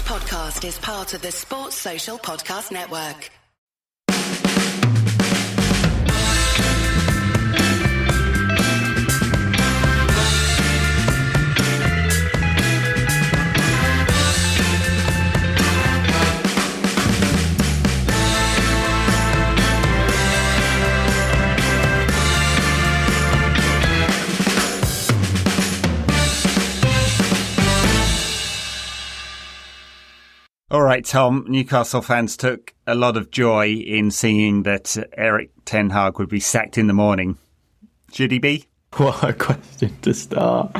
podcast is part of the Sports Social Podcast Network. All right, Tom, Newcastle fans took a lot of joy in seeing that Erik Ten Hag would be sacked in the morning. Should he be? What a question to start.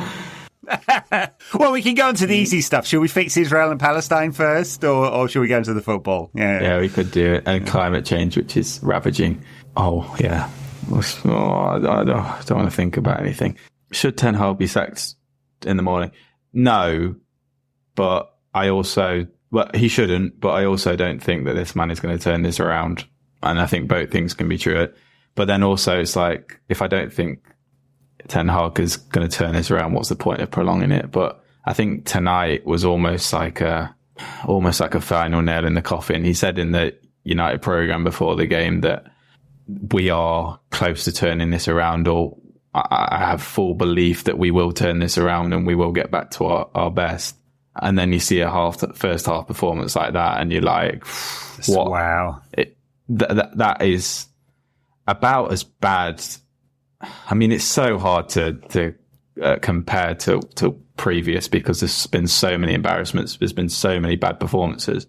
Well, we can go on to the easy stuff. Should we fix Israel and Palestine first, or should we go into the football? Yeah, we could do it. And climate change, which is ravaging. Oh, yeah. I don't want to think about anything. Should Ten Hag be sacked in the morning? No, but I also... Well, he shouldn't, but I also don't think that this man is going to turn this around. And I think both things can be true. But then also it's like, if I don't think Ten Hag is going to turn this around, what's the point of prolonging it? But I think tonight was almost like a final nail in the coffin. He said in the United programme before the game that we are close to turning this around, or I have full belief that we will turn this around and we will get back to our best. And then you see a first half performance like that, and you're like, "What? Wow!" That is about as bad. I mean, it's so hard to compare to previous, because there's been so many embarrassments. There's been so many bad performances.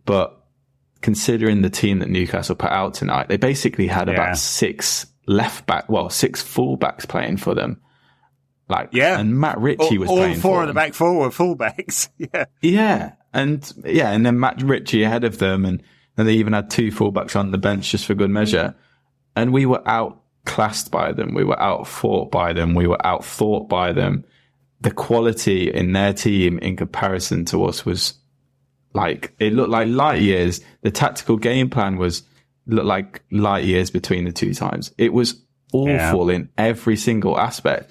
But considering the team that Newcastle put out tonight, they basically had about six fullbacks playing for them. And Matt Ritchie was playing for them. All four of the back four were fullbacks. And then Matt Ritchie ahead of them, and then they even had two fullbacks on the bench just for good measure. And we were outclassed by them. We were outfought by them. We were outthought by them. The quality in their team in comparison to us was like, it looked like light years. The tactical game plan looked like light years between the two times. It was awful in every single aspect.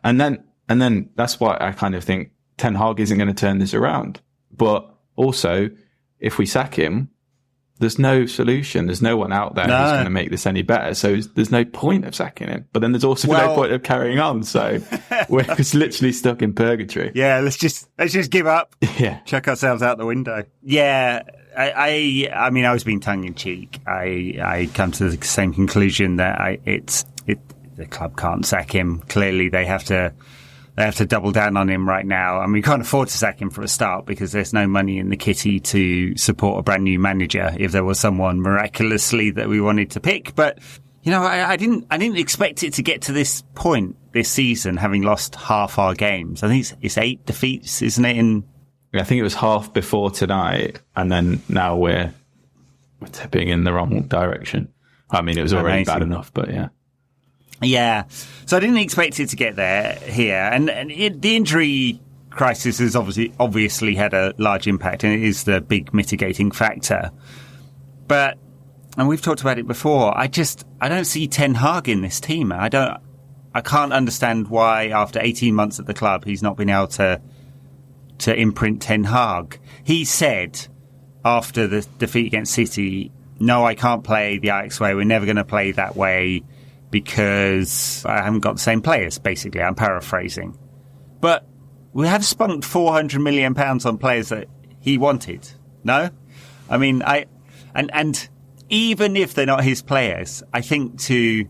And then that's why I kind of think Ten Hag isn't going to turn this around. But also, if we sack him, there's no solution. There's no one out there who's going to make this any better. So there's no point of sacking him. But then there's also no point of carrying on. So we're just literally stuck in purgatory. Yeah, let's just give up. Yeah, chuck ourselves out the window. Yeah, I mean, I was being tongue in cheek. I come to the same conclusion that the club can't sack him. Clearly, they have to double down on him right now. I mean, we can't afford to sack him for a start, because there's no money in the kitty to support a brand new manager if there was someone miraculously that we wanted to pick. But I didn't expect it to get to this point this season, having lost half our games. I think it's 8 defeats, isn't it? I think it was half before tonight, and then now we're tipping in the wrong direction. I mean, it was already bad enough, but yeah. Yeah, so I didn't expect it to get here, and the injury crisis has obviously had a large impact, and it is the big mitigating factor. But, and we've talked about it before, I don't see Ten Hag in this team. I can't understand why after 18 months at the club he's not been able to imprint Ten Hag. He said after the defeat against City, "No, I can't play the Ajax way. We're never going to play that way, because I haven't got the same players," basically. I'm paraphrasing. But we have spunked £400 million on players that he wanted. No? I mean, and even if they're not his players, I think to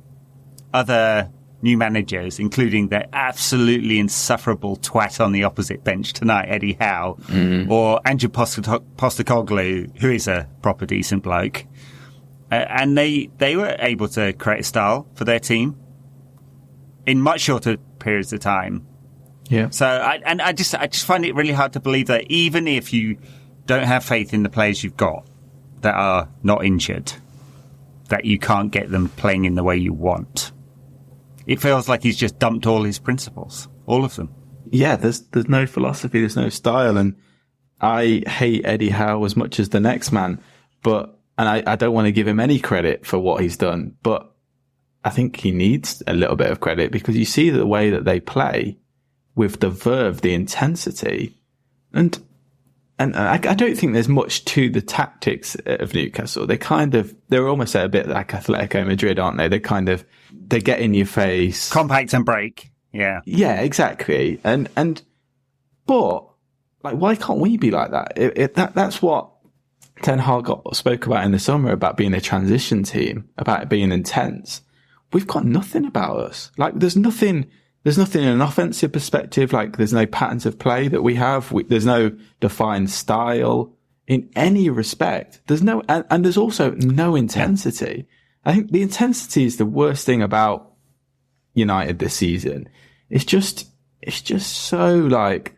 other new managers, including the absolutely insufferable twat on the opposite bench tonight, Eddie Howe, or Andrew Postecoglou, who is a proper decent bloke, and they were able to create a style for their team in much shorter periods of time. Yeah. So I just find it really hard to believe that even if you don't have faith in the players you've got that are not injured, that you can't get them playing in the way you want. It feels like he's just dumped all his principles, all of them. Yeah, there's no philosophy, there's no style, and I hate Eddie Howe as much as the next man, and I don't want to give him any credit for what he's done, but I think he needs a little bit of credit, because you see the way that they play with the verve, the intensity, and And I don't think there's much to the tactics of Newcastle. They're almost a bit like Atletico Madrid, aren't they? They get in your face. Compact and break. Yeah. Yeah, exactly. But like, why can't we be like that? That's what Ten Hag spoke about in the summer, about being a transition team, about it being intense. We've got nothing about us. Like, there's nothing in an offensive perspective. Like, there's no patterns of play that we have. There's no defined style in any respect. There's no, and there's also no intensity. I think the intensity is the worst thing about United this season. It's just so like,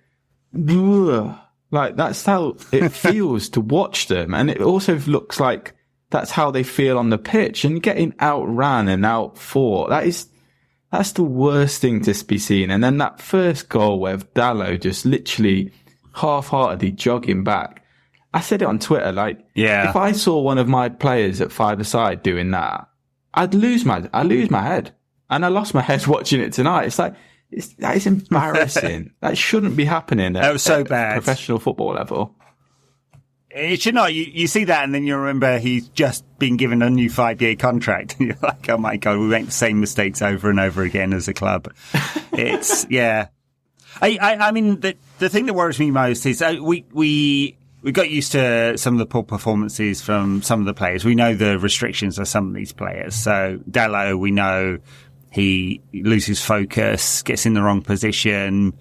ugh. Like, that's how it feels to watch them. And it also looks like that's how they feel on the pitch, and getting outran and outfought. That's the worst thing to be seen. And then that first goal where Dalot just literally half-heartedly jogging back. I said it on Twitter, like, if I saw one of my players at five-a-side doing that, I'd lose my head. And I lost my head watching it tonight. It's like, that is embarrassing. That shouldn't be happening that was so bad. Professional football level. It should not. You see that, and then you remember he's just been given a new 5-year contract. And you're like, oh my God, we make the same mistakes over and over again as a club. It's, yeah. I mean, the thing that worries me most is we got used to some of the poor performances from some of the players. We know the restrictions of some of these players. So Dalot, we know he loses focus, gets in the wrong position.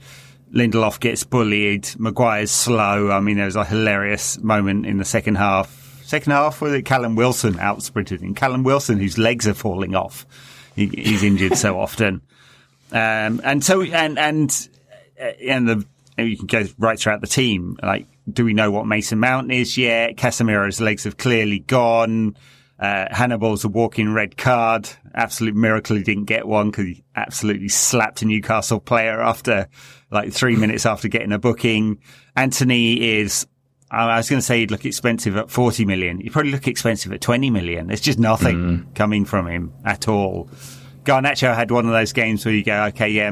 Lindelof gets bullied. Maguire's slow. I mean, there was a hilarious moment in the second half. Was it Callum Wilson out-sprinted him? Callum Wilson, whose legs are falling off. He's injured so often. And you can go right throughout the team. Like, do we know what Mason Mount is yet? Casemiro's legs have clearly gone. Hannibal's a walking red card. Absolute miracle he didn't get one, because he absolutely slapped a Newcastle player after, like, 3 minutes after getting a booking. Anthony is, I was going to say he'd look expensive at 40 million. He'd probably look expensive at 20 million. There's just nothing coming from him at all. Garnacho had one of those games where you go, okay, yeah,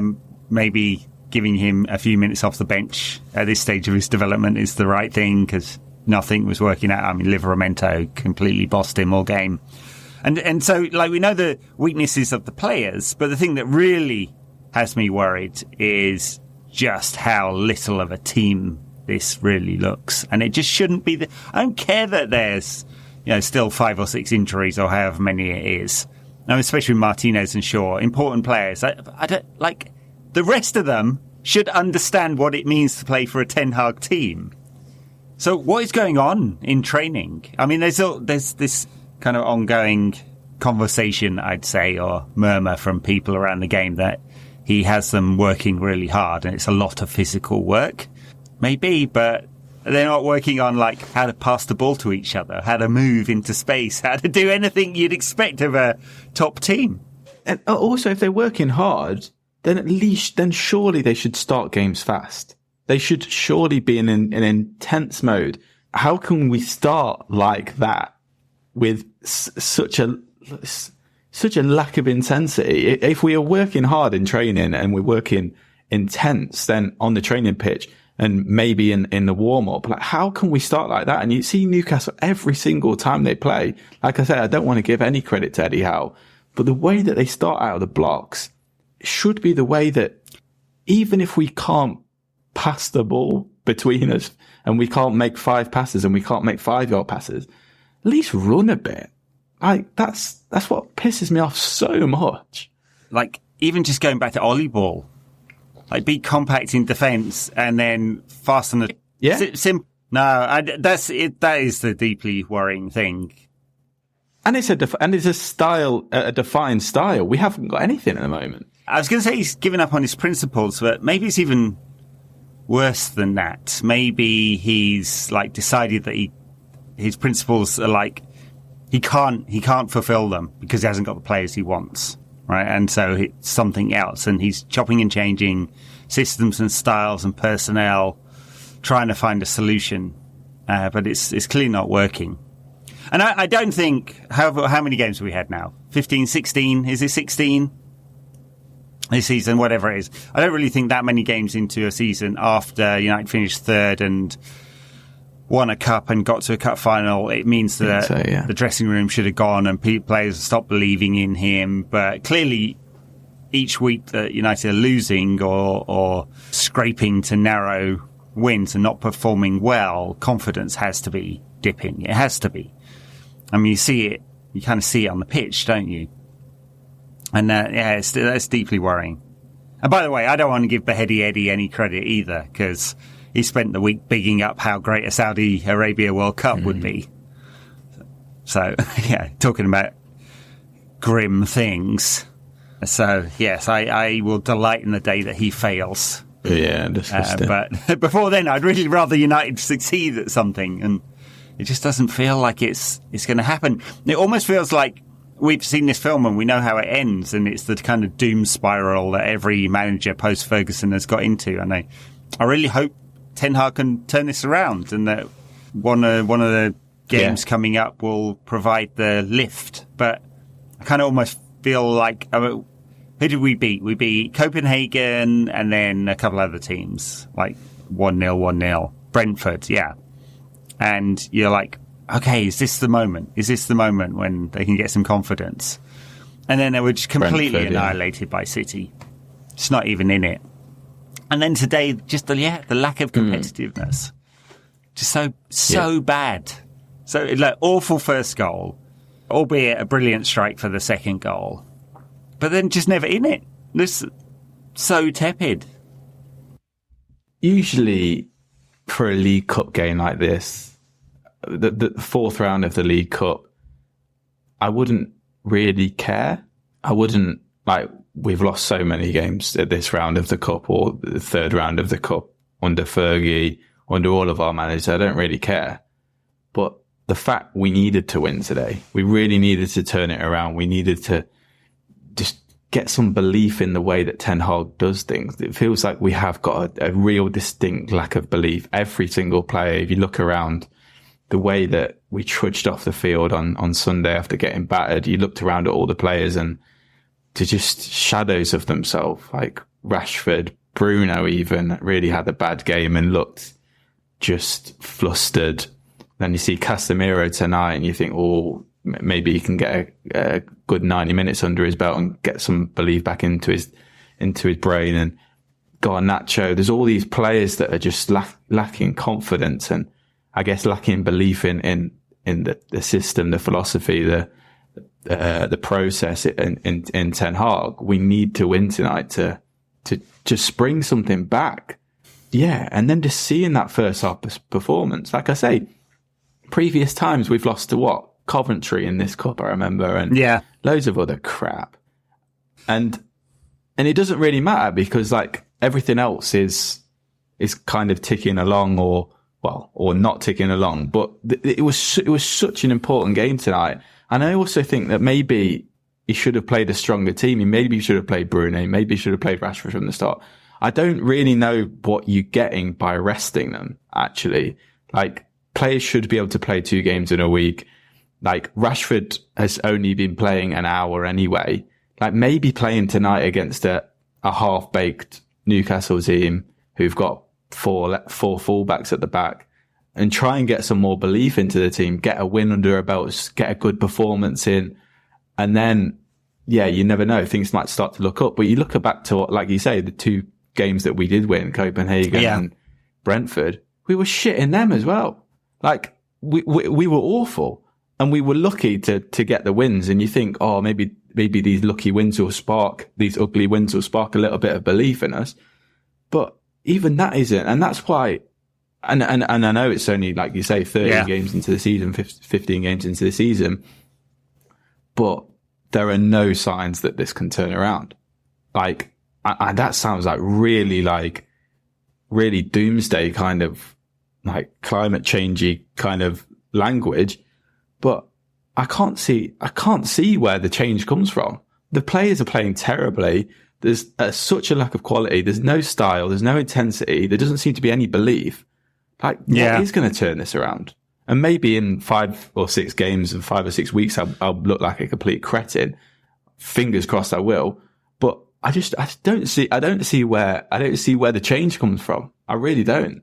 maybe giving him a few minutes off the bench at this stage of his development is the right thing, because nothing was working out. I mean, Livramento completely bossed him all game. And so, like, we know the weaknesses of the players, but the thing that really has me worried is just how little of a team this really looks. And it just shouldn't be I don't care that there's, still 5 or 6 injuries or however many it is. Now, especially Martinez and Shaw, important players. I don't, like, the rest of them should understand what it means to play for a Ten Hag team. So what is going on in training? I mean, there's this kind of ongoing conversation, I'd say, or murmur from people around the game that he has them working really hard and it's a lot of physical work. Maybe, but they're not working on, like, how to pass the ball to each other, how to move into space, how to do anything you'd expect of a top team. And also, if they're working hard, then surely they should start games fast. They should surely be in an intense mode. How can we start like that with such a lack of intensity? If we are working hard in training and we're working intense, then on the training pitch and maybe in the warm-up, like, how can we start like that? And you see Newcastle every single time they play. Like I said, I don't want to give any credit to Eddie Howe, but the way that they start out of the blocks should be the way that, even if we can't pass the ball between us and we can't make 5 passes and we can't make 5-yard passes, at least run a bit. Like, that's what pisses me off so much. Like, even just going back to Ollie ball, like, be compact in defence and then fasten the... Yeah. That is the deeply worrying thing. And it's a style, a defined style. We haven't got anything at the moment. I was going to say he's given up on his principles, but maybe it's even worse than that. Maybe he's, like, decided that his principles are, like, he can't fulfill them because he hasn't got the players he wants, right? And so it's something else, and he's chopping and changing systems and styles and personnel, trying to find a solution, but it's clearly not working. And I don't think, how many games have we had now? 15, 16? Is it 16? This season, whatever it is. I don't really think that many games into a season after United finished third and won a cup and got to a cup final, it means that the dressing room should have gone and players stopped believing in him. But clearly, each week that United are losing or scraping to narrow wins and not performing well, confidence has to be dipping. It has to be. I mean, you kind of see it on the pitch, don't you? And that's deeply worrying. And by the way, I don't want to give Beheady Eddie any credit either, because he spent the week bigging up how great a Saudi Arabia World Cup would be. So, talking about grim things. So, yes, I will delight in the day that he fails. Yeah, but before then, I'd really rather United succeed at something, and it just doesn't feel like it's going to happen. It almost feels like we've seen this film and we know how it ends, and it's the kind of doom spiral that every manager post-Ferguson has got into. And I really hope Ten Hag can turn this around, and that one of the games coming up will provide the lift. But I kind of almost feel like, who did we beat? We beat Copenhagen and then a couple other teams, like 1-0. Brentford, yeah. And you're like, okay, is this the moment? Is this the moment when they can get some confidence? And then they were just completely annihilated by City. It's not even in it. And then today, just the lack of competitiveness. Just so bad. So, awful first goal, albeit a brilliant strike for the second goal. But then just never in it. This so tepid. Usually, for a League Cup game like this, the fourth round of the League Cup, I wouldn't really care. I wouldn't, we've lost so many games at this round of the Cup or the third round of the Cup under Fergie, under all of our managers. I don't really care. But the fact we needed to win today, we really needed to turn it around. We needed to just get some belief in the way that Ten Hag does things. It feels like we have got a real distinct lack of belief. Every single player, if you look around, the way that we trudged off the field on Sunday after getting battered, you looked around at all the players and to just shadows of themselves, like Rashford, Bruno even really had a bad game and looked just flustered. Then you see Casemiro tonight and you think, maybe he can get a good 90 minutes under his belt and get some belief back into his brain. And Garnacho, there's all these players that are just lacking confidence and I guess lacking belief in the system, the philosophy, the process in Ten Hag. We need to win tonight to just spring something back. Yeah. And then just seeing that first half performance, like I say, previous times we've lost to Coventry in this cup, I remember, and loads of other crap. And it doesn't really matter because everything else is kind of ticking along or not ticking along. But it was such an important game tonight. And I also think that maybe he should have played a stronger team. Maybe he should have played Bruno. Maybe he should have played Rashford from the start. I don't really know what you're getting by resting them, actually. Players should be able to play 2 games in a week. Rashford has only been playing an hour anyway. Maybe playing tonight against a half-baked Newcastle team who've got four fullbacks at the back and try and get some more belief into the team, get a win under our belts, get a good performance in. And then, you never know. Things might start to look up. But you look back to, like you say, the 2 games that we did win, Copenhagen and Brentford, we were shit in them as well. We were awful. And we were lucky to get the wins. And you think, maybe these lucky wins these ugly wins will spark a little bit of belief in us. But even that isn't. And that's why, and I know it's only, like you say, 30 games into the season, 15 games into the season, but there are no signs that this can turn around. That sounds really doomsday kind of, climate changey kind of language. But I can't see where the change comes from. The players are playing terribly. There's such a lack of quality. There's no style. There's no intensity. There doesn't seem to be any belief. What is going to turn this around? And maybe in 5 or 6 games and 5 or 6 weeks, I'll look like a complete cretin. Fingers crossed I will. But I don't see where the change comes from. I really don't.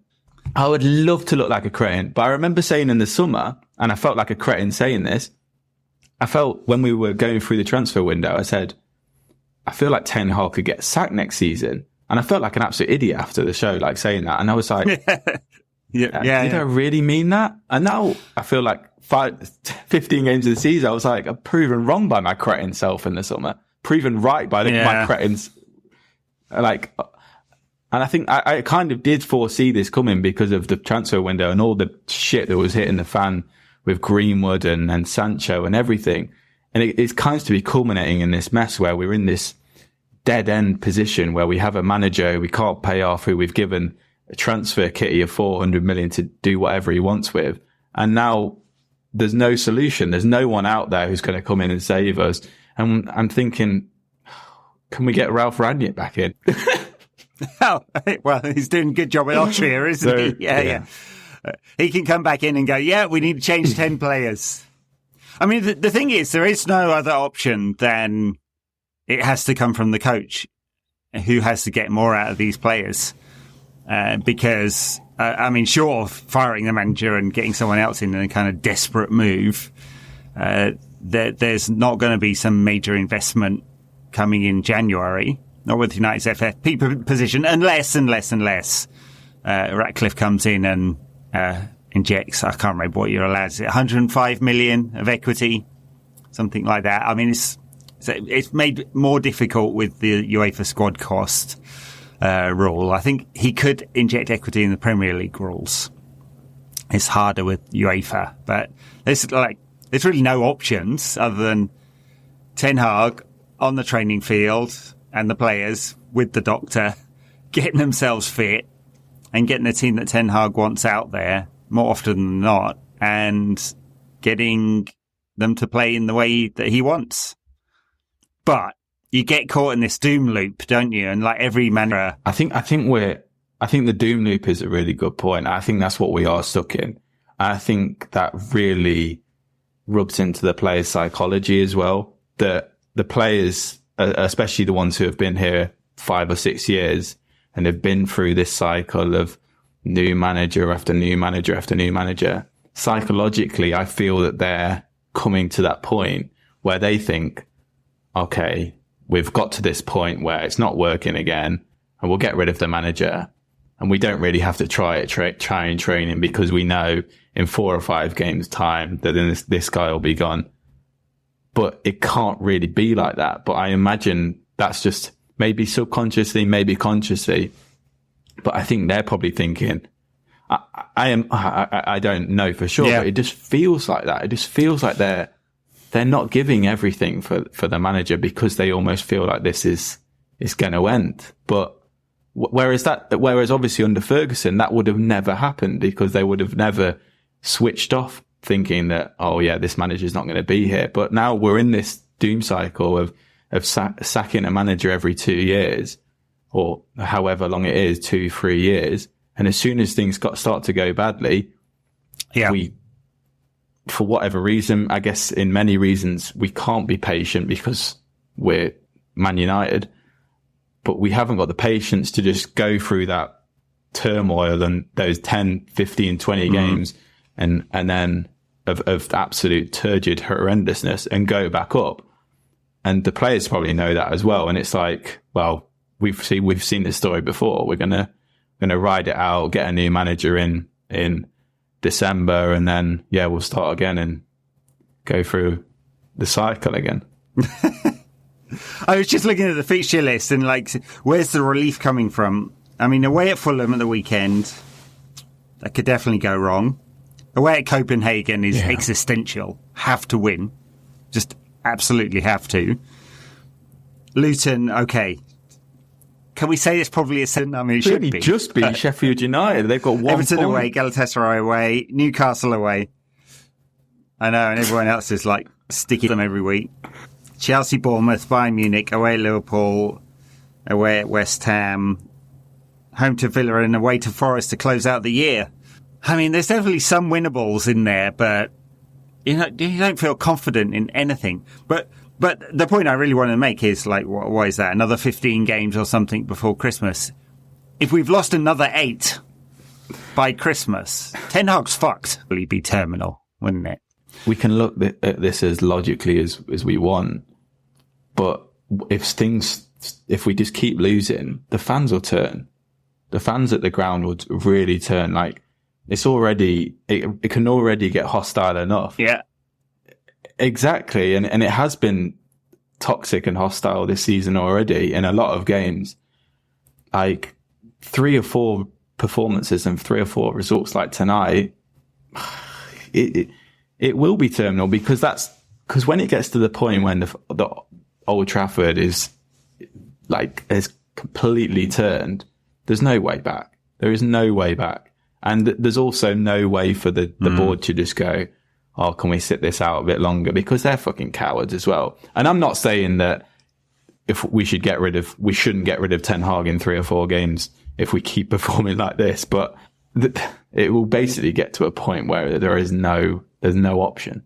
I would love to look like a cretin, but I remember saying in the summer, and I felt like a cretin saying this, I felt when we were going through the transfer window, I said, I feel like Ten Hag could get sacked next season. And I felt like an absolute idiot after the show, like saying that. And I was like, did I really mean that? And now I feel like 15 games of the season, I was like, I'm proven wrong by my cretin self in the summer, proven right by my cretins. Like, and I think I kind of did foresee this coming because of the transfer window and all the shit that was hitting the fan with Greenwood and Sancho and everything. And it's kind of to be culminating in this mess where we're in this dead end position where we have a manager who we can't pay off, who we've given a transfer kitty of 400 million to do whatever he wants with. And now there's no solution. There's no one out there who's going to come in and save us. And I'm thinking, can we get Ralph Rangnick back in? Oh, well, he's doing a good job in Austria, isn't he? Yeah. He can come back in and go, we need to change 10 players. I mean, the thing is, there is no other option than it has to come from the coach, who has to get more out of these players. Because, I mean, sure, firing the manager and getting someone else in a kind of desperate move, there's not going to be some major investment coming in January, not with United's FFP position, unless Ratcliffe comes in and injects, I can't remember what you're allowed, is it 105 million of equity, something like that. I mean, it's made more difficult with the UEFA squad cost rule. I think he could inject equity in the Premier League rules. It's harder with UEFA, but there's really no options other than Ten Hag on the training field and the players with the doctor getting themselves fit and getting the team that Ten Hag wants out there more often than not and getting them to play in the way that he wants. But you get caught in this doom loop, don't you? And like every manager, I think the doom loop is a really good point. I think that's what we are stuck in. I think that really rubs into the players' psychology as well. That the players, especially the ones who have been here 5 or 6 years and have been through this cycle of new manager after new manager after new manager, psychologically, I feel that they're coming to that point where they think, okay, we've got to this point where it's not working again and we'll get rid of the manager and we don't really have to try and train him because we know in 4 or 5 games time that then this guy will be gone. But it can't really be like that. But I imagine that's just maybe subconsciously, maybe consciously. But I think they're probably thinking, I don't know for sure, but it just feels like that. It just feels like they're not giving everything for the manager because they almost feel like this is going to end. But whereas obviously under Ferguson, that would have never happened because they would have never switched off thinking that, oh yeah, this manager's not going to be here. But now we're in this doom cycle of sacking a manager every 2 years or however long it is, 2-3 years. And as soon as things start to go badly, we, for whatever reason, I guess in many reasons, we can't be patient because we're Man United, but we haven't got the patience to just go through that turmoil and those 10, 15, 20 games and then of absolute turgid horrendousness and go back up. And the players probably know that as well. And it's like, well, we've seen this story before. We're going to ride it out, get a new manager in December, and then we'll start again and go through the cycle again. I was just looking at the fixture list and where's the relief coming from? I mean, away at Fulham at the weekend, that could definitely go wrong. Away at Copenhagen is existential. Have to win. Just absolutely have to. Luton, okay. Can we say it's probably a sin? I mean, it should be. Just be Sheffield United. They've got 1 Everton point. Away, Galatasaray away, Newcastle away. I know, and everyone else is sticking them every week. Chelsea, Bournemouth, Bayern Munich, away at Liverpool, away at West Ham, home to Villa and away to Forest to close out the year. I mean, there's definitely some winnables in there, but you don't feel confident in anything. But the point I really want to make is why is that? Another 15 games or something before Christmas. If we've lost another 8 by Christmas, Ten Hag's fucked. Will he be terminal, wouldn't it? We can look at this as logically as we want, but if we just keep losing, the fans will turn. The fans at the ground would really turn. Like, it can already get hostile enough. Yeah. Exactly. And it has been toxic and hostile this season already in a lot of games. Like 3 or 4 performances and 3 or 4 results like tonight, it will be terminal because when it gets to the point when the Old Trafford is completely turned, there's no way back. There is no way back. And there's also no way for the board to just go, oh, can we sit this out a bit longer? Because they're fucking cowards as well. And I'm not saying that if we shouldn't get rid of Ten Hag in 3 or 4 games if we keep performing like this, but it will basically get to a point where there's no option.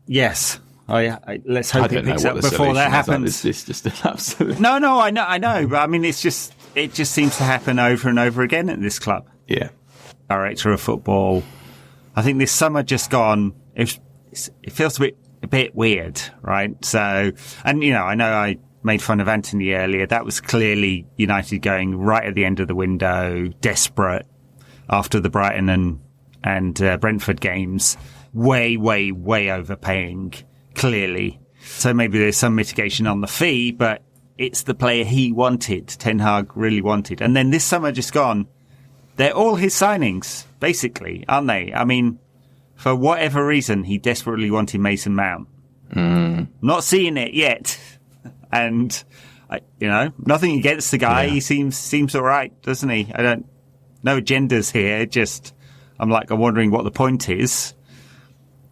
Yes. Let's hope it picks up before that happens. It's just an absolute... No, I know. But I mean, it just seems to happen over and over again at this club. Yeah. Director of football. I think this summer just gone, it feels a bit weird, right? So, and I know I made fun of Anthony earlier. That was clearly United going right at the end of the window, desperate after the Brighton and Brentford games, way overpaying, clearly. So maybe there's some mitigation on the fee, but it's the player he wanted, Ten Hag really wanted. And then this summer just gone, they're all his signings, basically, aren't they? I mean, for whatever reason, he desperately wanted Mason Mount. Not seeing it yet. And, nothing against the guy. Yeah. He seems all right, doesn't he? No agendas here. Just, I'm wondering what the point is.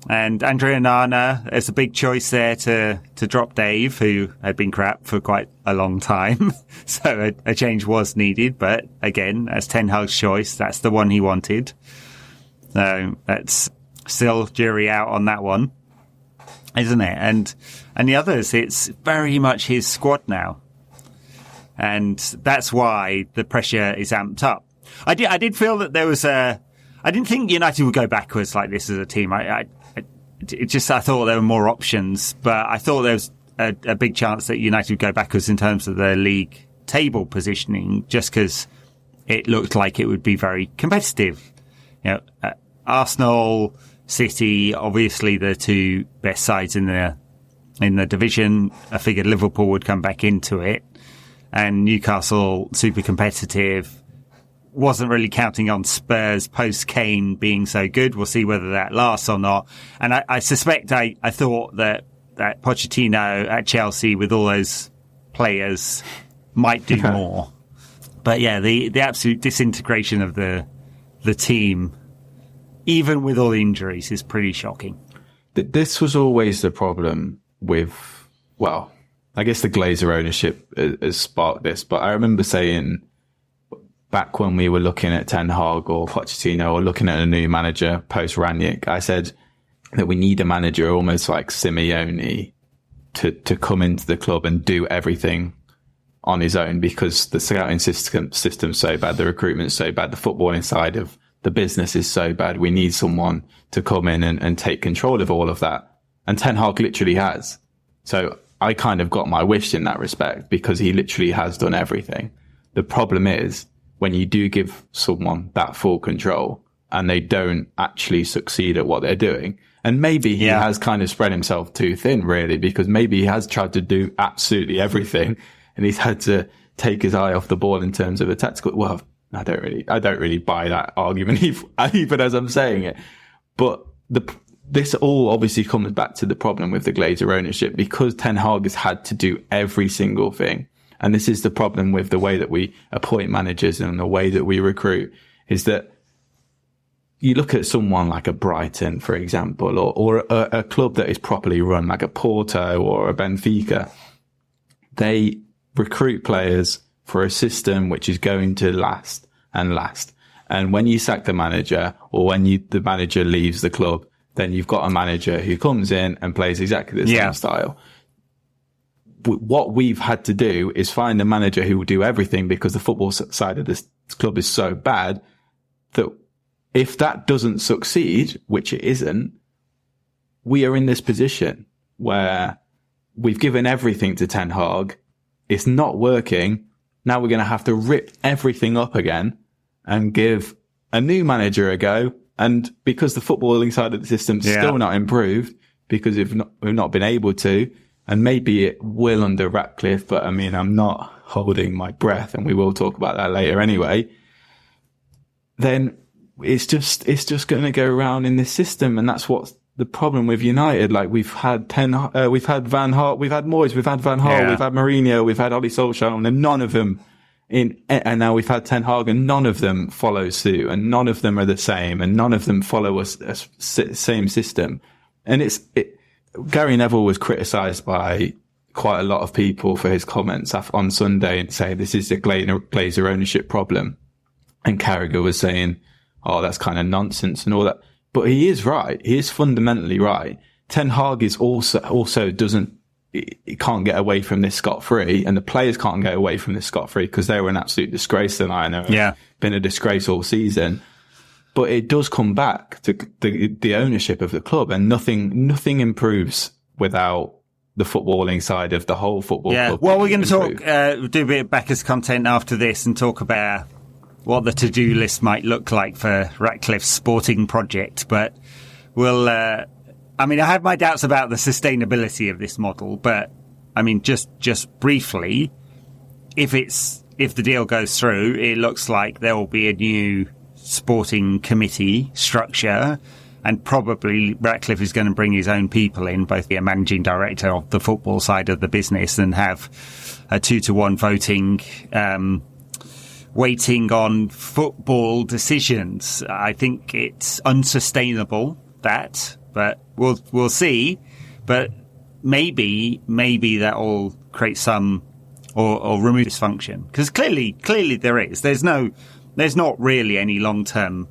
And Andrea Nana, there's a big choice there to drop Dave, who had been crap for quite a long time. So a change was needed. But again, as Ten Hag's choice, that's the one he wanted. So that's still jury out on that one, isn't it? And the others, it's very much his squad now. And that's why the pressure is amped up. I did feel that there was I didn't think United would go backwards like this as a team. I thought there were more options, but I thought there was a big chance that United would go backwards in terms of their league table positioning, just because it looked like it would be very competitive. Arsenal, City, obviously the 2 best sides in the division. I figured Liverpool would come back into it, and Newcastle super competitive. Wasn't really counting on Spurs post Kane being so good. We'll see whether that lasts or not. And I suspect I thought that Pochettino at Chelsea with all those players might do more. But yeah, the absolute disintegration of the team, even with all the injuries, is pretty shocking. This was always the problem with, I guess the Glazer ownership has sparked this, but I remember saying back when we were looking at Ten Hag or Pochettino or looking at a new manager post Ranić, I said that we need a manager almost like Simeone to come into the club and do everything on his own, because the scouting system's so bad, the recruitment's so bad, the footballing side of the business is so bad. We need someone to come in and take control of all of that. And Ten Hag literally has. So I kind of got my wish in that respect, because he literally has done everything. The problem is, when you do give someone that full control and they don't actually succeed at what they're doing, and maybe he has kind of spread himself too thin, really, because maybe he has tried to do absolutely everything and he's had to take his eye off the ball in terms of a tactical. Well, I don't really buy that argument even as I'm saying it. But this all obviously comes back to the problem with the Glazer ownership, because Ten Hag has had to do every single thing. And this is the problem with the way that we appoint managers and the way that we recruit, is that you look at someone like a Brighton, for example, or a club that is properly run, like a Porto or a Benfica. They recruit players for a system which is going to last and last. And when you sack the manager, or when the manager leaves the club, then you've got a manager who comes in and plays exactly the same style. What we've had to do is find a manager who will do everything, because the football side of this club is so bad that if that doesn't succeed, which it isn't, we are in this position where we've given everything to Ten Hag. It's not working. Now we're going to have to rip everything up again and give a new manager a go. And because the footballing side of the system's still not improved, because we've not been able to, and maybe it will under Ratcliffe, but I mean, I'm not holding my breath, and we will talk about that later anyway. Then it's just going to go around in this system, and that's what's the problem with United. Like, we've had we've had Van Gaal, we've had Moyes, we've had Van Gaal, we've had Mourinho, we've had Ole Solskjaer, and none of them and now we've had Ten Hag, and none of them follow suit, and none of them are the same, and none of them follow a same system. And Gary Neville was criticised by quite a lot of people for his comments on Sunday and say this is a Glazer ownership problem. And Carragher was saying, oh, that's kind of nonsense and all that. But he is right. He is fundamentally right. Ten Hag is also can't get away from this scot-free, and the players can't get away from this scot-free because they were an absolute disgrace tonight. And been a disgrace all season. But it does come back to the ownership of the club, and nothing improves without the footballing side of the whole football club. Well, we're going to do a bit of backers content after this and talk about what the to-do list might look like for Ratcliffe's sporting project. But we'll, I have my doubts about the sustainability of this model, but I mean, just briefly, if the deal goes through, it looks like there will be a new sporting committee structure, and probably Ratcliffe is going to bring his own people in, both be a managing director of the football side of the business and have a 2-1 voting, waiting on football decisions. I think it's unsustainable, but we'll see. But maybe that will create some or remove dysfunction, because clearly there is. There's not really any long-term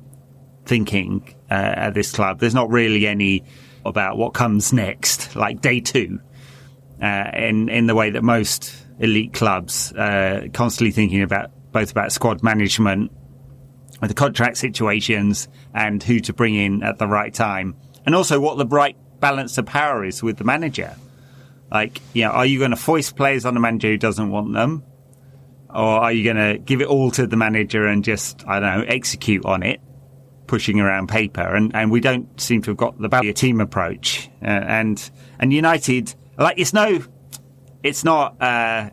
thinking at this club. There's not really any about what comes next, like day two, in the way that most elite clubs constantly thinking about squad management, the contract situations, and who to bring in at the right time, and also what the right balance of power is with the manager. Like, are you going to foist players on a manager who doesn't want them? Or are you going to give it all to the manager and just, I don't know, execute on it, pushing around paper? And we don't seem to have got the value team approach. And United, like, it's not a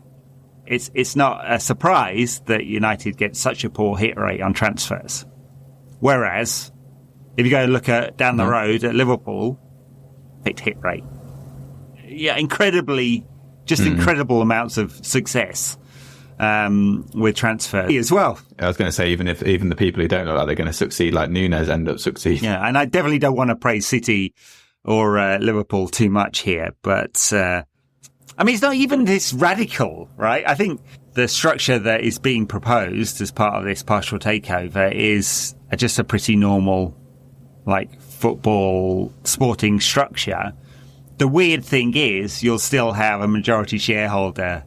surprise that United get such a poor hit rate on transfers. Whereas, if you go look at down the road at Liverpool, picked hit rate. Yeah, incredible amounts of success. With transfer as well. I was going to say, even the people who don't look like they're going to succeed, like Núñez, end up succeeding. Yeah, and I definitely don't want to praise City or Liverpool too much here, but it's not even this radical, right? I think the structure that is being proposed as part of this partial takeover is just a pretty normal, like, football sporting structure. The weird thing is you'll still have a majority shareholder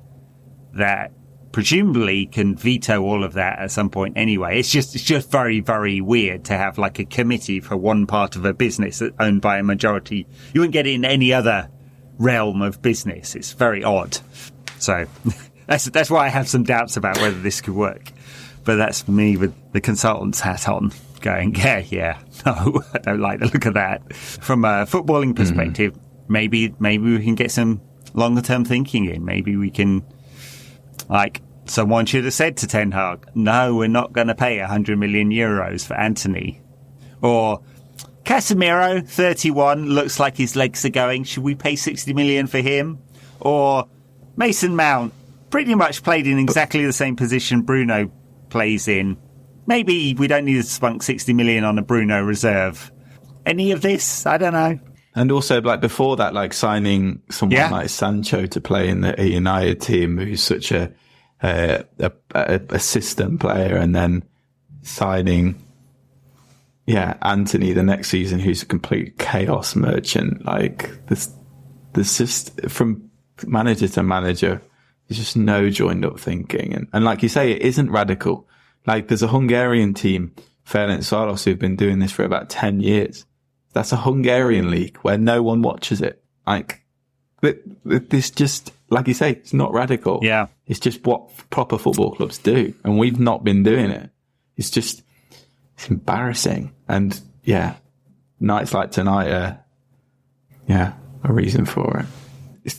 that presumably can veto all of that at some point anyway. It's just very, very weird to have like a committee for one part of a business owned by a majority. You wouldn't get it in any other realm of business. It's very odd. So that's why I have some doubts about whether this could work. But that's me with the consultant's hat on, going, no, I don't like the look of that. From a footballing perspective, maybe we can get some longer term thinking in. Maybe we can, like, someone should have said to Ten Hag, no, we're not going to pay 100 million euros for Anthony. Or Casemiro, 31, looks like his legs are going. Should we pay 60 million for him? Or Mason Mount, pretty much played in exactly the same position Bruno plays in. Maybe we don't need to spunk 60 million on a Bruno reserve. Any of this? I don't know. And also, like, before that, like, signing someone like Sancho to play in the United team, who's such a system player, and then signing, Anthony the next season, who's a complete chaos merchant. Like, there's just, from manager to manager, there's just no joined up thinking. And like you say, it isn't radical. Like, there's a Hungarian team Ferencváros, who've been doing this for about 10 years. That's a Hungarian league where no one watches it. Like, this just, like you say, it's not radical. Yeah. It's just what proper football clubs do. And we've not been doing it. It's embarrassing. And yeah, nights like tonight are, a reason for it.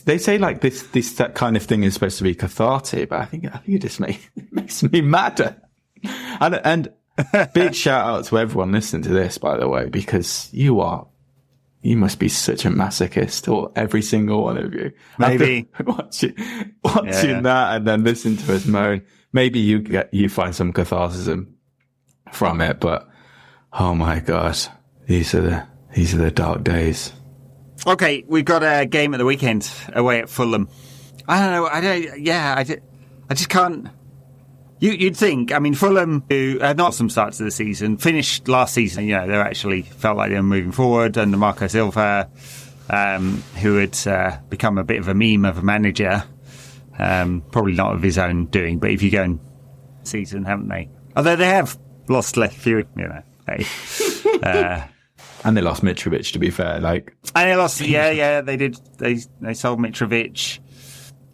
They say like that kind of thing is supposed to be cathartic, but I think it just makes me madder. And big shout out to everyone listening to this, by the way, because you must be such a masochist, or every single one of you. Maybe watching that and then listen to us moan. Maybe you find some catharsis from it, but oh my God, these are the dark days. Okay, we've got a game at the weekend away at Fulham. I don't know. I just can't. You'd think. I mean, Fulham, who had not some start to the season, finished last season. They actually felt like they were moving forward under Marco Silva, who had become a bit of a meme of a manager. Probably not of his own doing, but if you go and season, haven't they? Although they have lost a few, and they lost Mitrovic, to be fair. And they lost, they did. They sold Mitrovic.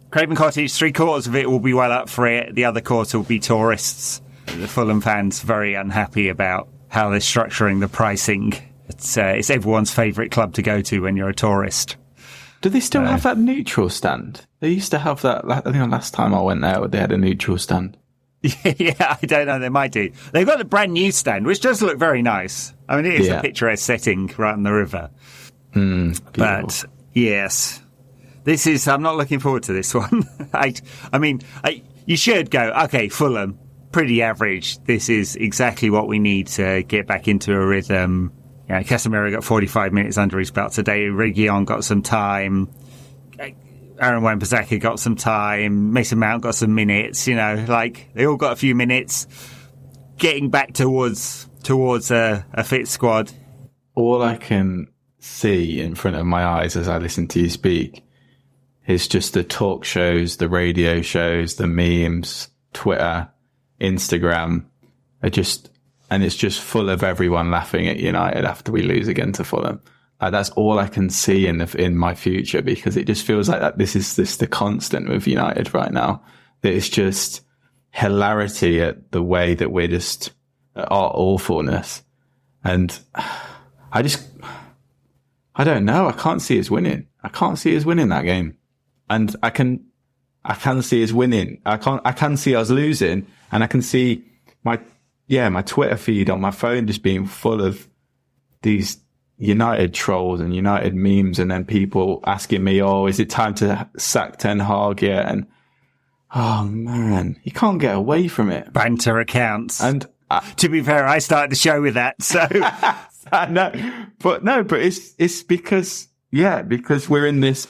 Craven Cottage, 3/4 of it will be well up for it. The other quarter will be tourists. The Fulham fans very unhappy about how they're structuring the pricing. It's everyone's favourite club to go to when you're a tourist. Do they still have that neutral stand? They used to have that. I think the last time I went there, they had a neutral stand. Yeah, I don't know. They might do. They've got a brand new stand, which does look very nice. I mean, it is a picturesque setting right on the river. But yes, I'm not looking forward to this one. You should go, okay, Fulham, pretty average. This is exactly what we need to get back into a rhythm. Casemiro got 45 minutes under his belt today. Reguilon got some time. Aaron Wan-Bissaka got some time. Mason Mount got some minutes. They all got a few minutes. Getting back towards a fit squad. All I can see in front of my eyes as I listen to you speak is just the talk shows, the radio shows, the memes, Twitter, Instagram, and it's just full of everyone laughing at United after we lose again to Fulham. That's all I can see in my future, because it just feels like that. This is the constant with United right now. That it's just hilarity at the way that we're just at our awfulness. And I don't know. I can't see us winning. I can't see us winning that game. And I can see us winning. I can see us losing, and I can see my Twitter feed on my phone just being full of these United trolls and United memes, and then people asking me, is it time to sack Ten Hag yet? And oh man, you can't get away from it. Banter accounts. And to be fair, I started the show with that, so but it's because we're in this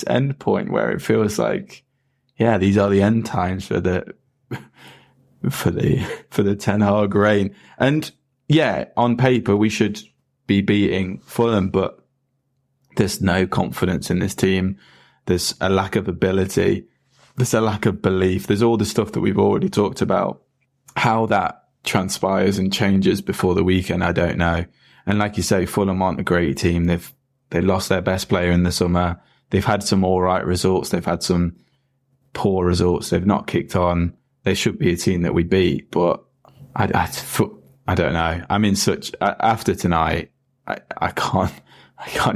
end point where it feels like, these are the end times for the Ten Hag reign. And on paper we should be beating Fulham, but there's no confidence in this team. There's a lack of ability. There's a lack of belief. There's all the stuff that we've already talked about. How that transpires and changes before the weekend, I don't know. And like you say, Fulham aren't a great team. They lost their best player in the summer. They've had some all right results. They've had some poor results. They've not kicked on. They should be a team that we beat, but I don't know. I'm in such, after tonight, I can't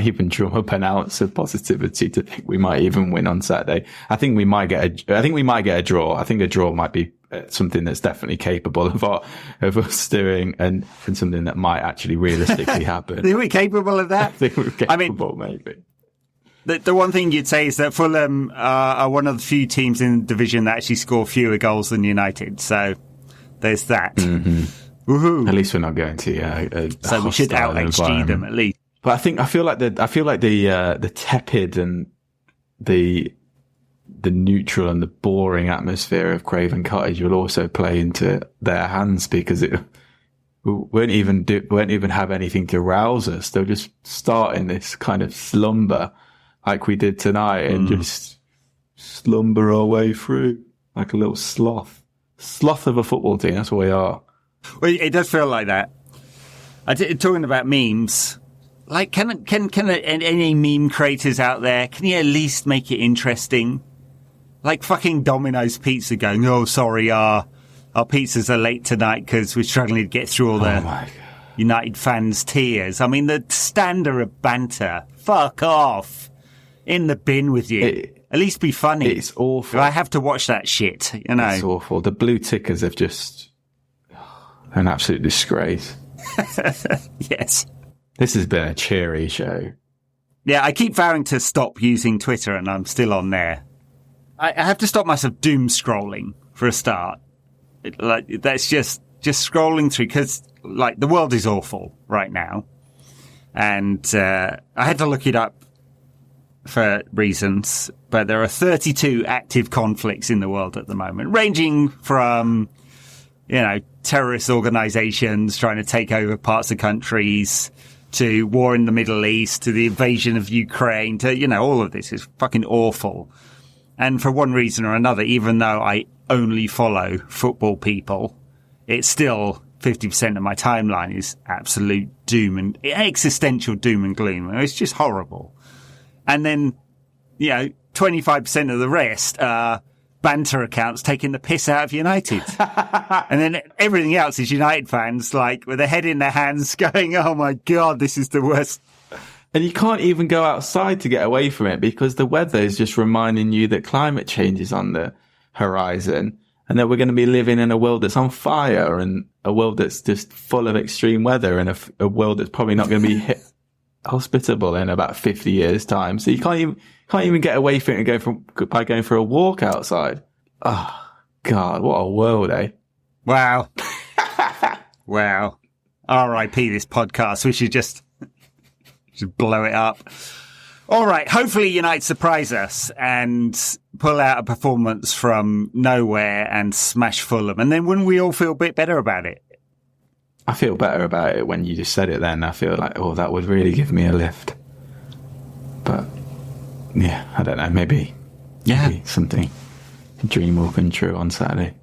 even drum up an ounce of positivity to think we might even win on Saturday. I think we might get a draw. I think a draw might be something that's definitely capable of us doing, and something that might actually realistically happen. Are we capable of that? I think we're capable, maybe. The one thing you'd say is that Fulham are one of the few teams in the division that actually score fewer goals than United. So there's that. Mm-hmm. Woohoo! At least we're not going to so we should out XG them at least. But I feel like the tepid and the neutral and the boring atmosphere of Craven Cottage will also play into their hands, because we won't even have anything to rouse us. They'll just start in this kind of slumber like we did tonight, and just slumber our way through like a little sloth of a football team. That's what we are. Well, it does feel like that. Talking about memes, like, can any meme creators out there, can you at least make it interesting? Like fucking Domino's Pizza going, oh, sorry, our pizzas are late tonight because we're struggling to get through all the United fans' tears. I mean, the standard of banter. Fuck off. In the bin with you. At least be funny. It's awful. I have to watch that shit, you know. It's awful. The blue tickers have just an absolute disgrace. Yes. This has been a cheery show. Yeah, I keep vowing to stop using Twitter and I'm still on there. I have to stop myself doom scrolling for a start. That's just scrolling through because, like, the world is awful right now. And I had to look it up for reasons, but there are 32 active conflicts in the world at the moment, ranging from, you know, terrorist organizations trying to take over parts of countries, to war in the Middle East, to the invasion of Ukraine, to, you know, all of this is fucking awful. And for one reason or another, even though I only follow football people, it's still 50% of my timeline is absolute doom and existential doom and gloom. It's just horrible. And then, you know, 25% of the rest are banter accounts taking the piss out of United. And then everything else is United fans, like, with their head in their hands going, oh my God, this is the worst. And you can't even go outside to get away from it because the weather is just reminding you that climate change is on the horizon and that we're going to be living in a world that's on fire and a world that's just full of extreme weather and a world that's probably not going to be hospitable in about 50 years' time. So you can't even get away from it by going for a walk outside. Oh, God, what a world, eh? Wow. Wow. R.I.P. this podcast. We should just blow it up. All right. Hopefully United surprise us and pull out a performance from nowhere and smash Fulham. And then wouldn't we all feel a bit better about it? I feel better about it when you just said it then. I feel like, oh, that would really give me a lift. But, yeah, I don't know. Maybe something, a dream will come true on Saturday.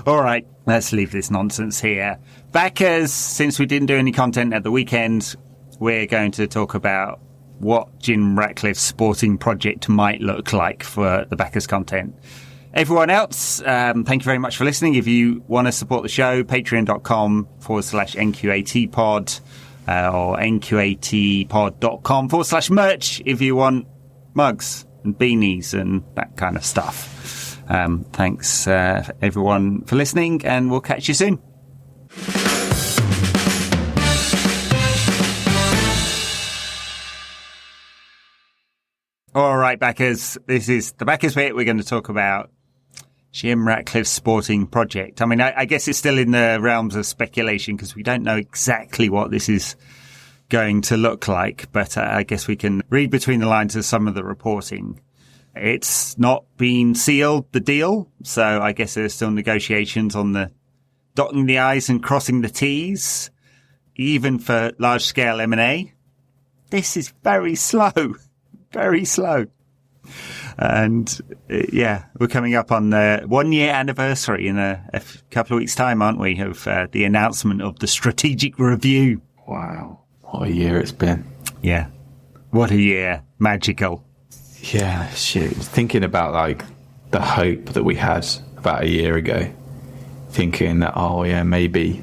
All right, let's leave this nonsense here. Backers, since we didn't do any content at the weekend, we're going to talk about what Jim Ratcliffe's sporting project might look like for the Backers content. Everyone else, thank you very much for listening. If you want to support the show, patreon.com/NQATpod or nqatpod.com/merch if you want mugs and beanies and that kind of stuff. Thanks, everyone, for listening, and we'll catch you soon. All right, Backers, this is the Backers bit. We're going to talk about Jim Ratcliffe's sporting project. I mean, I guess it's still in the realms of speculation because we don't know exactly what this is going to look like, but I guess we can read between the lines of some of the reporting. It's not been sealed, the deal, so I guess there's still negotiations on the dotting the I's and crossing the T's, even for large-scale M&A. This is very slow, very slow. And we're coming up on the 1 year anniversary in a couple of weeks' time, aren't we, of the announcement of the strategic review. Wow. What a year it's been. Yeah. What a year. Magical. Yeah, shit. Thinking about, like, the hope that we had about a year ago. Thinking that, oh, yeah, maybe,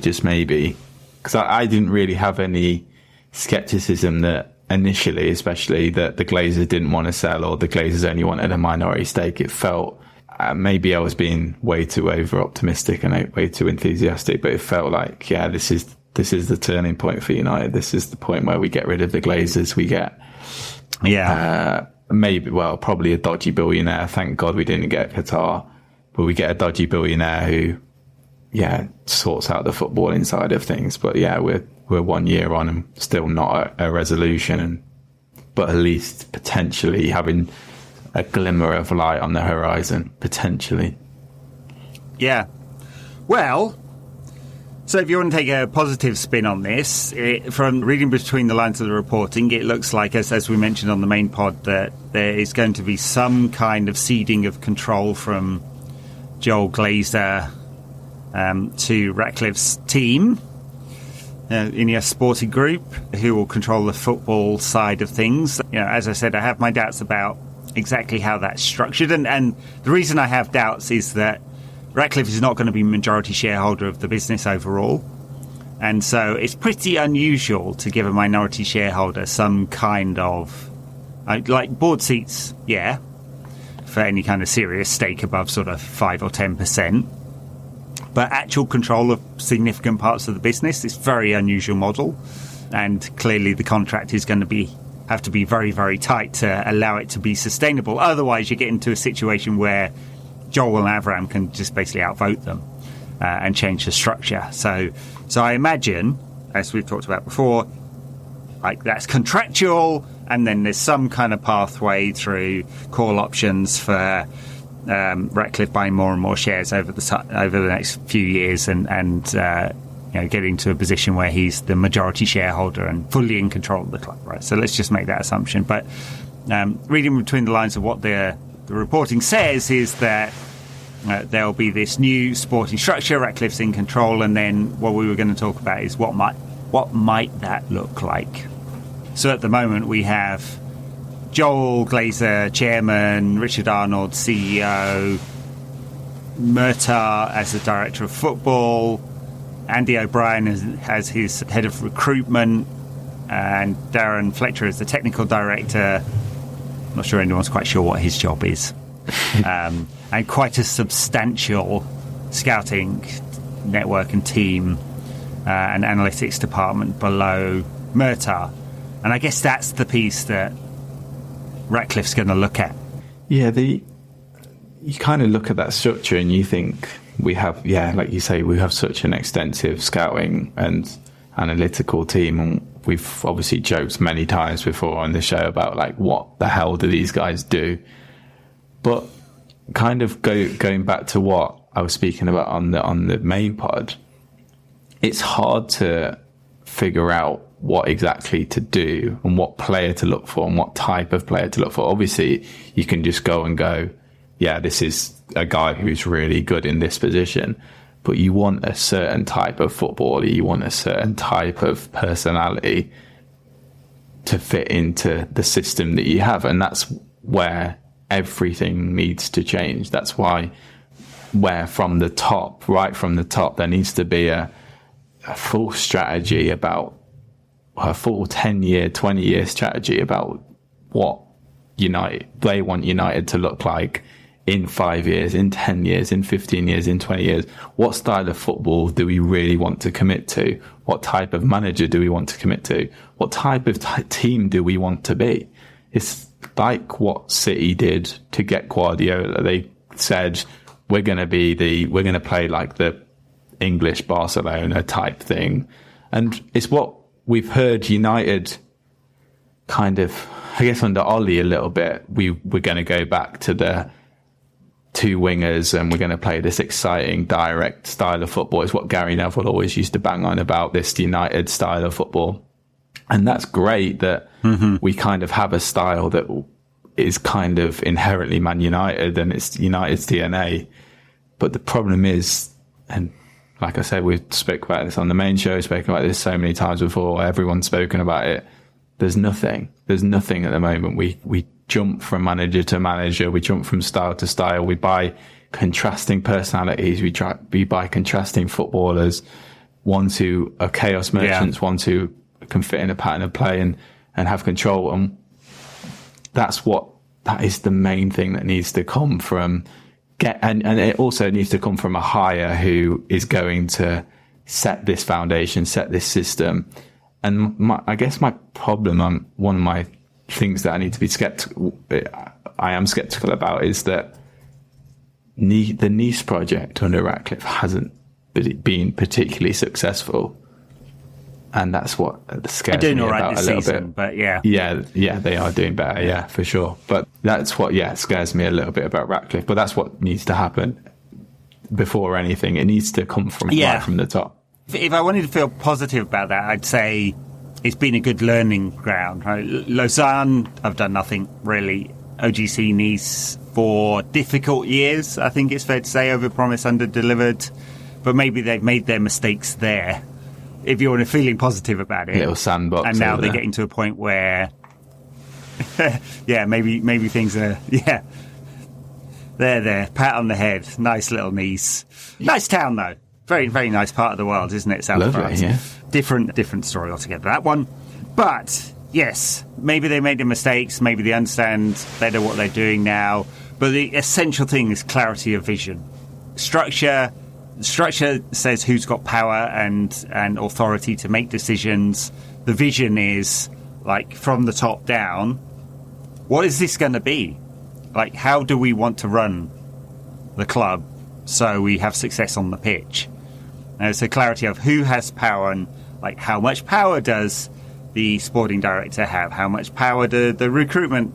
just maybe. Because I didn't really have any skepticism that initially, especially that the Glazers didn't want to sell or the Glazers only wanted a minority stake. It felt maybe I was being way too over optimistic and way too enthusiastic, but it felt like, yeah, this is the turning point for United. This is the point where we get rid of the Glazers. We get probably a dodgy billionaire. Thank God we didn't get Qatar, but we get a dodgy billionaire who sorts out the footballing side of things. But yeah, we're 1 year on and still not a resolution, but at least potentially having a glimmer of light on the horizon, potentially. Yeah. Well, so if you want to take a positive spin on this, from reading between the lines of the reporting, it looks like, as we mentioned on the main pod, that there is going to be some kind of ceding of control from Joel Glazer to Ratcliffe's team, INEOS Sporting Group, who will control the football side of things. As I said, I have my doubts about exactly how that's structured, and the reason I have doubts is that Ratcliffe is not going to be majority shareholder of the business overall, and so it's pretty unusual to give a minority shareholder some kind of like board seats, for any kind of serious stake above sort of 5 or 10%. But actual control of significant parts of the business is a very unusual model, and clearly the contract is going to have to be very, very tight to allow it to be sustainable. Otherwise, you get into a situation where Joel and Avram can just basically outvote them and change the structure. So I imagine, as we've talked about before, like that's contractual, and then there's some kind of pathway through call options for Ratcliffe buying more and more shares over the next few years, and getting to a position where he's the majority shareholder and fully in control of the club, right? So let's just make that assumption. But reading between the lines of what the reporting says is that there'll be this new sporting structure, Ratcliffe's in control, and then what we were going to talk about is what might that look like. So at the moment we have Joel Glazer, chairman, Richard Arnold, CEO, Murtagh as the director of football, Andy O'Brien as his head of recruitment, and Darren Fletcher as the technical director. I'm not sure anyone's quite sure what his job is. And quite a substantial scouting network and team and analytics department below Murtagh. And I guess that's the piece that Ratcliffe's going to look at. Yeah, you kind of look at that structure and you think we have, like you say, we have such an extensive scouting and analytical team, and we've obviously joked many times before on the show about like what the hell do these guys do? But kind of going back to what I was speaking about on the main pod, it's hard to figure out what exactly to do and what player to look for and what type of player to look for. Obviously, you can just go and go, this is a guy who's really good in this position, but you want a certain type of footballer, you want a certain type of personality to fit into the system that you have, and that's where everything needs to change. That's why right from the top, there needs to be a full strategy about a full 10-year, 20-year strategy about what they want United to look like in 5 years, in 10 years, in 15 years, in 20 years. What style of football do we really want to commit to? What type of manager do we want to commit to? What type of team do we want to be? It's like what City did to get Guardiola. They said, we're going to play like the English Barcelona type thing. And it's what we've heard United kind of, I guess under Ollie a little bit, we're going to go back to the two wingers and we're going to play this exciting, direct style of football. It's what Gary Neville always used to bang on about, this United style of football. And that's great that we kind of have a style that is kind of inherently Man United and it's United's DNA. But the problem is, and like I said, we've spoken about this on the main show, spoken about this so many times before, everyone's spoken about it. There's nothing at the moment. We jump from manager to manager. We jump from style to style. We buy contrasting personalities. We buy contrasting footballers, ones who are chaos merchants, ones who can fit in a pattern of play and have control. And that is the main thing that needs to come from and it also needs to come from a hire who is going to set this foundation, set this system. And I guess my problem, one of my things that I need to be I am skeptical about is that the Nice project under Ratcliffe hasn't been particularly successful. And that's what scares me about a little bit. But yeah, they are doing better, for sure. But that's what, scares me a little bit about Ratcliffe. But that's what needs to happen before anything. It needs to come from right from the top. If I wanted to feel positive about that, I'd say it's been a good learning ground. Right? Lausanne, I've done nothing really. OGC Nice, for difficult years, I think it's fair to say, overpromised, under-delivered. but maybe they've made their mistakes there. If you're feeling positive about it, little sandbox, and now they're getting to a point where, maybe things are, there, pat on the head, nice little niece, nice town though, very very nice part of the world, isn't it? South France, yeah. Different story altogether, that one. But yes, maybe they made the mistakes, maybe they understand better what they're doing now. But the essential thing is clarity of vision, structure. Structure says who's got power and authority to make decisions. The vision is, like, from the top down, what is this going to be? Like, how do we want to run the club so we have success on the pitch? And it's a clarity of who has power and, like, how much power does the sporting director have? How much power do the recruitment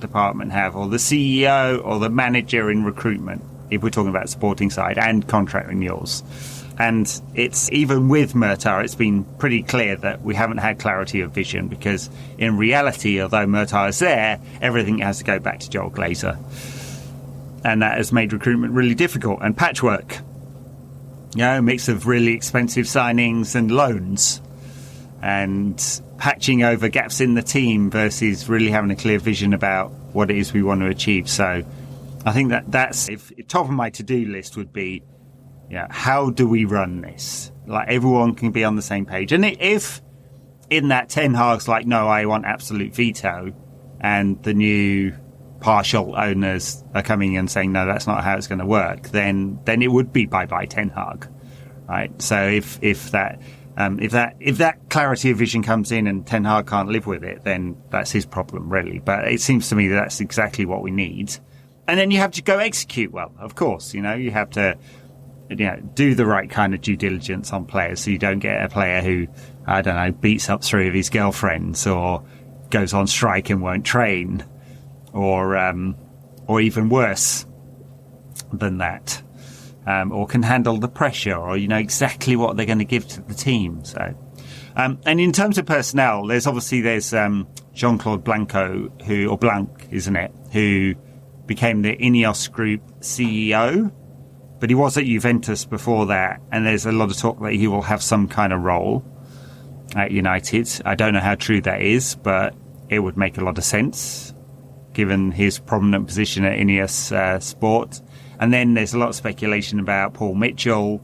department have, or the CEO or the manager in recruitment, if we're talking about sporting side, and contract renewals. And it's, even with Murtaugh, it's been pretty clear that we haven't had clarity of vision, because in reality, although Murtaugh is there, everything has to go back to Joel Glazer. And that has made recruitment really difficult and patchwork. You know, a mix of really expensive signings and loans, and patching over gaps in the team versus really having a clear vision about what it is we want to achieve. So I think that's if top of my to-do list would be, how do we run this? Like, everyone can be on the same page. And if in that Ten Hag's like, no, I want absolute veto, and the new partial owners are coming and saying, no, that's not how it's going to work, then it would be bye-bye Ten Hag, right? So if that clarity of vision comes in and Ten Hag can't live with it, then that's his problem, really. But it seems to me that's exactly what we need. And then you have to go execute well, of course. You have to do the right kind of due diligence on players, so you don't get a player who, I don't know, beats up 3 of his girlfriends, or goes on strike and won't train, or even worse than that, or can handle the pressure, or exactly what they're going to give to the team. So, and in terms of personnel, there's Jean-Claude Blanco, Blanc, isn't it, who became the INEOS Group CEO, but he was at Juventus before that, and there's a lot of talk that he will have some kind of role at United. I don't know how true that is, but it would make a lot of sense given his prominent position at INEOS Sport. And then there's a lot of speculation about Paul Mitchell,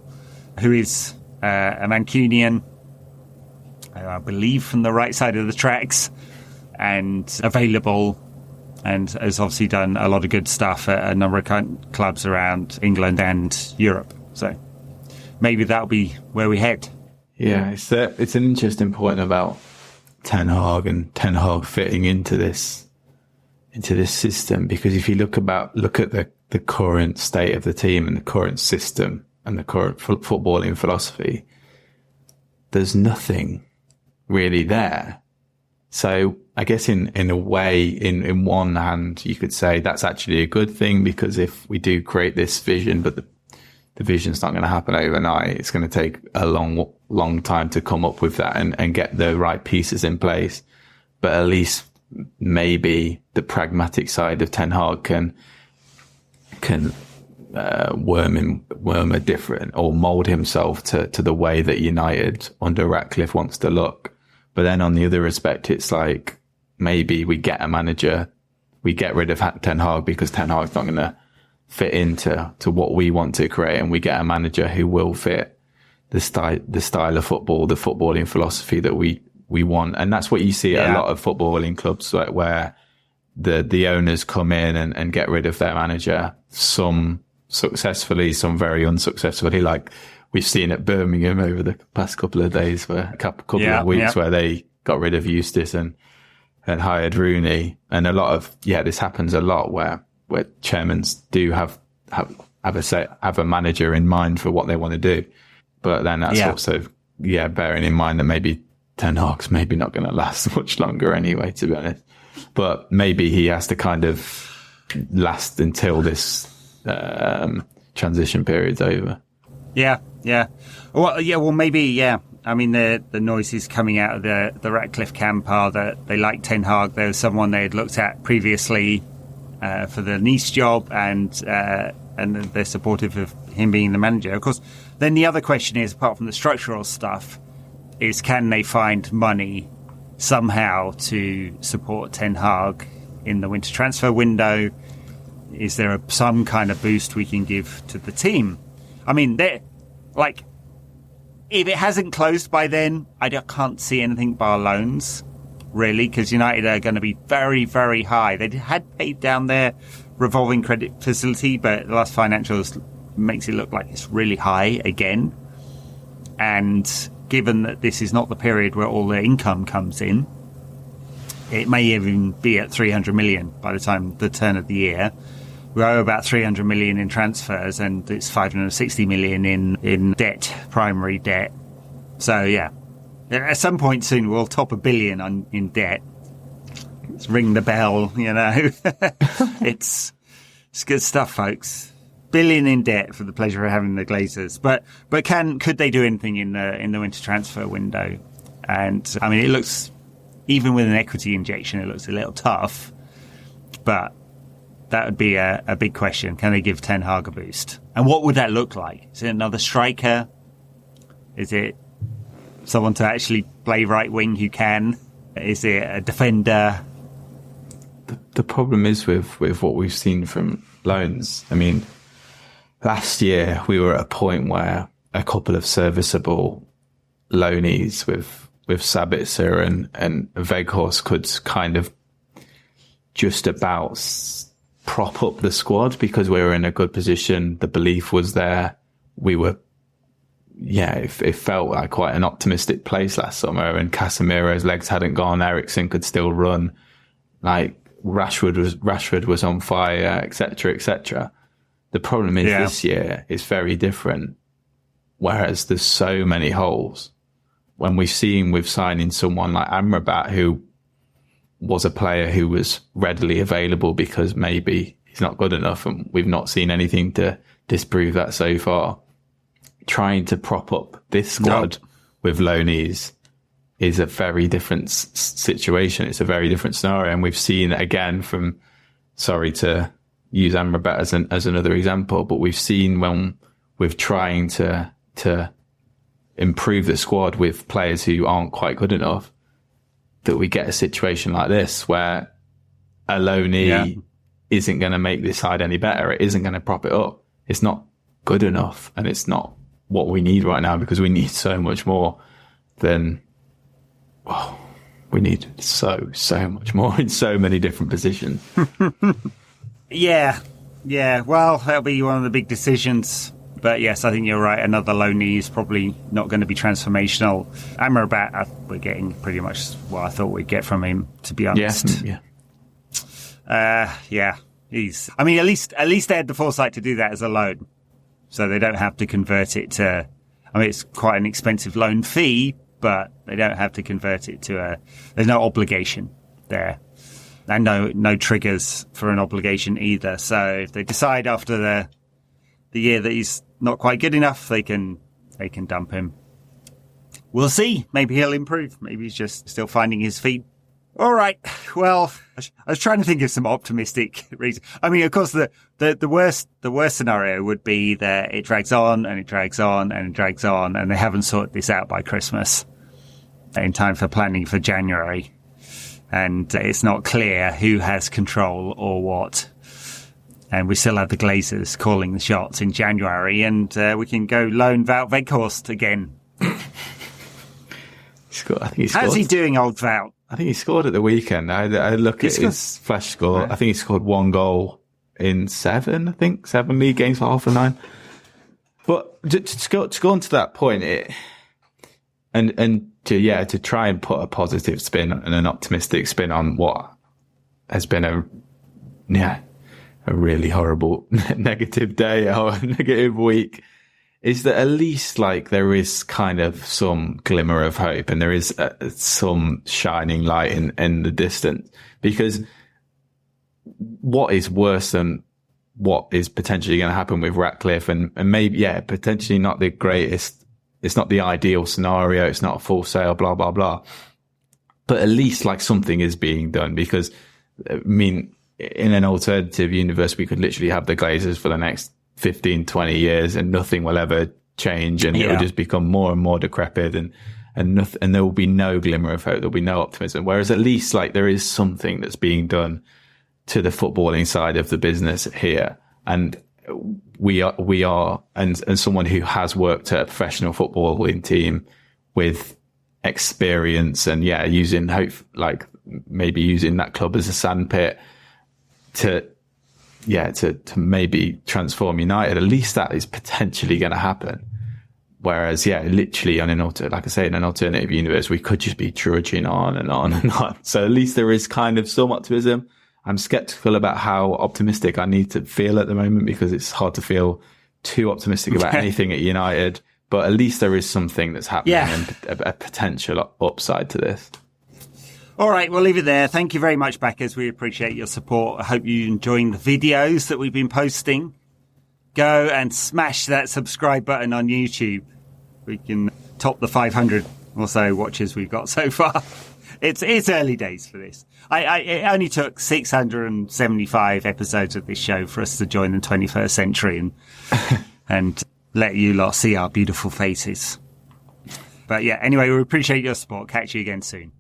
who is a Mancunian, I believe from the right side of the tracks, and available, and has obviously done a lot of good stuff at a number of clubs around England and Europe. So maybe that'll be where we head. Yeah, it's an interesting point about Ten Hag and Ten Hag fitting into this system, because if you look at the current state of the team and the current system and the current footballing philosophy, there's nothing really there. So I guess in a way, in one hand, you could say that's actually a good thing, because if we do create this vision, but the vision's not going to happen overnight, it's going to take a long time to come up with that and get the right pieces in place. But at least maybe the pragmatic side of Ten Hag can worm a different, or mould himself to the way that United under Ratcliffe wants to look. But then on the other aspect, it's like, maybe we get a manager, we get rid of Ten Hag because Ten Hag's not going to fit into what we want to create, and we get a manager who will fit the style of football, the footballing philosophy that we want. And that's what you see at a lot of footballing clubs, like, where the owners come in and get rid of their manager, some successfully, some very unsuccessfully, like we've seen at Birmingham over the past couple of days, where a couple of weeks where they got rid of Eustace and hired Rooney. And a lot of, this happens a lot where chairmen do have a manager in mind for what they want to do. But then that's also, bearing in mind that maybe Ten Hag's maybe not going to last much longer anyway, to be honest. But maybe he has to kind of last until this transition period's over. Yeah. Well, maybe. I mean, the noises coming out of the Ratcliffe camp are that they like Ten Hag. There was someone they had looked at previously for the Nice job, and and they're supportive of him being the manager. Of course, then the other question is, apart from the structural stuff, is can they find money somehow to support Ten Hag in the winter transfer window? Is there some kind of boost we can give to the team? I mean, if it hasn't closed by then, I can't see anything bar loans, really, because United are going to be very, very high. They had paid down their revolving credit facility, but the last financials makes it look like it's really high again. And given that this is not the period where all the income comes in, it may even be at 300 million by the time the turn of the year. We owe about 300 million in transfers, and it's 560 million in debt, primary debt. So, yeah, at some point soon we'll top $1 billion in debt. Let's ring the bell, It's good stuff, folks. $1 billion in debt for the pleasure of having the Glazers. But could they do anything in the winter transfer window? And I mean, it looks, even with an equity injection, it looks a little tough. But that would be a big question. Can they give Ten Hag a boost? And what would that look like? Is it another striker? Is it someone to actually play right wing who can? Is it a defender? The problem is with what we've seen from loans. I mean, last year we were at a point where a couple of serviceable loanees with Sabitzer and Weghorst could kind of just about prop up the squad because we were in a good position. The belief was there. We were, it felt like quite an optimistic place last summer, and Casemiro's legs hadn't gone. Eriksen could still run. Like Rashford was on fire, etc., etc. The problem is this year is very different. Whereas there's so many holes. When we've seen with signing someone like Amrabat, who was a player who was readily available because maybe he's not good enough, and we've not seen anything to disprove that so far. Trying to prop up this squad with loanees is a very different situation. It's a very different scenario, and we've seen again from, sorry to use Amrabat as another example, but we've seen when we're trying to improve the squad with players who aren't quite good enough, that we get a situation like this where a loanee isn't going to make this side any better. It isn't going to prop it up. It's not good enough, and it's not what we need right now, because we need so much more than, we need so much more in so many different positions. Yeah. Well, that'll be one of the big decisions. But yes, I think you're right. Another loanee is probably not going to be transformational. Amrabat, we're getting pretty much what I thought we'd get from him, to be honest. He's. I mean, at least they had the foresight to do that as a loan, so they don't have to convert it to. I mean, it's quite an expensive loan fee, but they don't have to convert it to there's no obligation there, and no triggers for an obligation either. So if they decide after the year that he's not quite good enough, they can dump him. We'll see. Maybe he'll improve. Maybe he's just still finding his feet. All right. Well, I was trying to think of some optimistic reasons. I mean, of course, the worst scenario would be that it drags on and it drags on and it drags on, and they haven't sorted this out by Christmas in time for planning for January, and it's not clear who has control or what. And we still have the Glazers calling the shots in January, and we can go loan Wout Weghorst again. How's he doing, old Wout? I think he scored at the weekend. I look at his flash score. I think he scored 1 goal in 7 league games for half of 9. But to go on to that point, to try and put a positive spin and an optimistic spin on what has been a really horrible negative day or a negative week, is that at least there is kind of some glimmer of hope, and there is some shining light in the distance. Because what is worse than what is potentially going to happen with Ratcliffe, and maybe, potentially not the greatest, it's not the ideal scenario, it's not a full sale, blah, blah, blah. But at least something is being done, because, I mean, in an alternative universe, we could literally have the Glazers for the next 15, 20 years and nothing will ever change, and it'll just become more and more decrepit, and there will be no glimmer of hope. There'll be no optimism. Whereas at least like there is something that's being done to the footballing side of the business here. And we are, and someone who has worked at a professional footballing team with experience and using maybe using that club as a sandpit to maybe transform United. At least that is potentially going to happen. Whereas, literally in an alternative universe, we could just be trudging on and on and on. So at least there is kind of some optimism. I'm skeptical about how optimistic I need to feel at the moment, because it's hard to feel too optimistic about anything at United. But at least there is something that's happening and a potential upside to this. All right, we'll leave it there. Thank you very much, backers. We appreciate your support. I hope you're enjoying the videos that we've been posting. Go and smash that subscribe button on YouTube. We can top the 500 or so watches we've got so far. It's early days for this. It only took 675 episodes of this show for us to join the 21st century and let you lot see our beautiful faces. But anyway, we appreciate your support. Catch you again soon.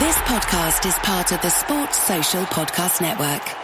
This podcast is part of the Sports Social Podcast Network.